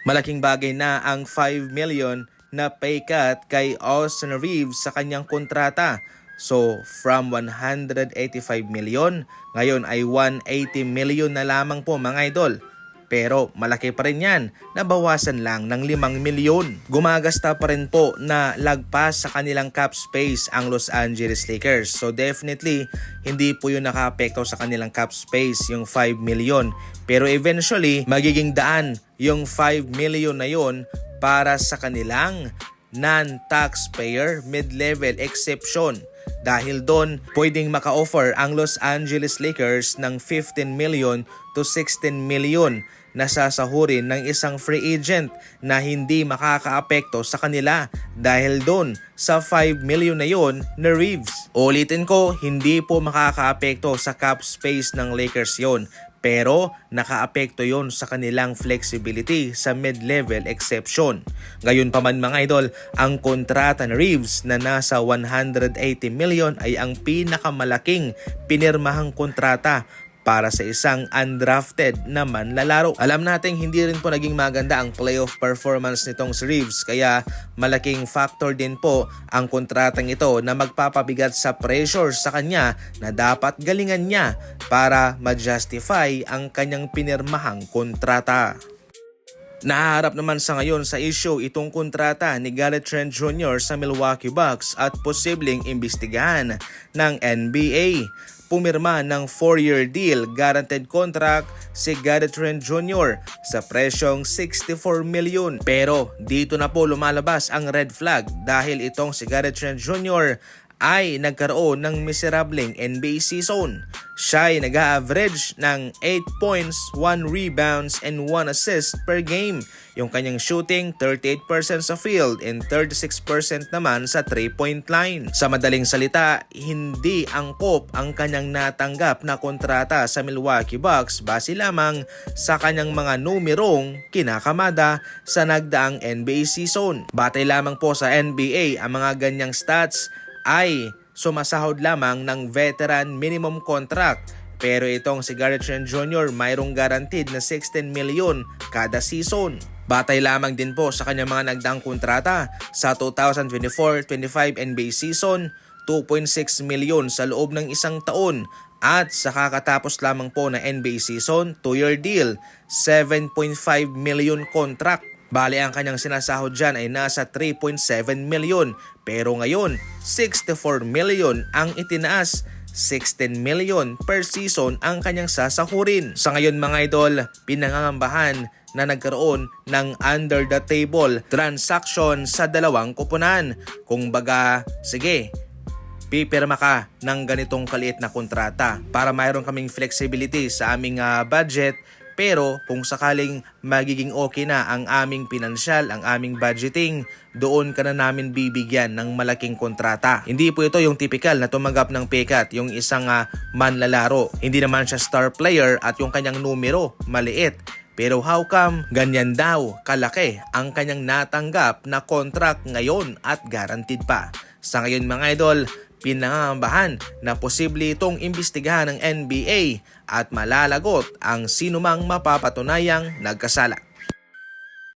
Malaking bagay na ang 5 million na pay cut kay Austin Reeves sa kanyang kontrata. So from 185 million, ngayon ay 180 million na lamang po mga idol. Pero malaki pa rin yan, nabawasan lang ng 5 milyon. Gumagasta pa rin po na lagpas sa kanilang cap space ang Los Angeles Lakers. So definitely, hindi po yun nakaapekto sa kanilang cap space, yung 5 million. Pero eventually, magiging daan yung 5 million na yun para sa kanilang non-taxpayer mid-level exception. Dahil doon, pwedeng maka-offer ang Los Angeles Lakers ng 15 million to 16 million na sasahurin ng isang free agent na hindi makakaapekto sa kanila dahil doon sa 5 million na yon na Reeves. Ulitin ko, hindi po makakaapekto sa cap space ng Lakers yon. Pero nakaapekto yon sa kanilang flexibility sa mid-level exception. Gayon pa man mga idol, ang kontrata ni Reeves na nasa 180 million ay ang pinakamalaking pinirmahang kontrata para sa isang undrafted na manlalaro. Alam nating hindi rin po naging maganda ang playoff performance nitong si Reeves, kaya malaking factor din po ang kontratang ito na magpapabigat sa pressure sa kanya na dapat galingan niya para ma-justify ang kanyang pinirmahang kontrata. Naharap naman sa ngayon sa issue itong kontrata ni Gary Trent Jr. sa Milwaukee Bucks at posibleng imbestigahan ng NBA. Pumirma ng 4-year deal, guaranteed contract si Gary Trent Jr. sa presyong 64 million. Pero dito na po lumalabas ang red flag dahil itong si Gary Trent Jr. ay nagkaroon ng miserableng NBA season. Siya ay nag-average ng 8 points, 1 rebounds, and 1 assist per game. Yung kanyang shooting, 38% sa field and 36% naman sa 3-point line. Sa madaling salita, hindi angkop ang kanyang natanggap na kontrata sa Milwaukee Bucks base lamang sa kanyang mga numerong kinakamada sa nagdaang NBA season. Batay lamang po sa NBA, ang mga ganyang stats ay sumasahod lamang ng veteran minimum contract. Pero itong si Gary Trent Jr. mayroong guaranteed na 16 million kada season. Batay lamang din po sa kanyang mga nagdaang kontrata sa 2024-25 NBA season, 2.6 million sa loob ng isang taon. At sa kakatapos lamang po na NBA season, 2-year deal, 7.5 million contract. Bale ang kanyang sinasahod dyan ay nasa 3.7 million. Pero ngayon, 64 million ang itinaas. 16 million per season ang kanyang sasahurin. Sa ngayon mga idol, pinangangambahan na nagkaroon ng under the table transaction sa dalawang koponan. Kung baga, sige, pipirma ka ng ganitong kaliit na kontrata para mayroon kaming flexibility sa aming budget. Pero kung sakaling magiging okay na ang aming pinansyal, ang aming budgeting, doon ka na namin bibigyan ng malaking kontrata. Hindi po ito yung typical na tumanggap ng pay cut, yung isang manlalaro. Hindi naman siya star player at yung kanyang numero maliit. Pero how come ganyan daw kalaki ang kanyang natanggap na contract ngayon at guaranteed pa? Sa ngayon mga idol, pinangangambahan na posible itong imbestigahan ng NBA at malalagot ang sinumang mapapatunayang nagkasala.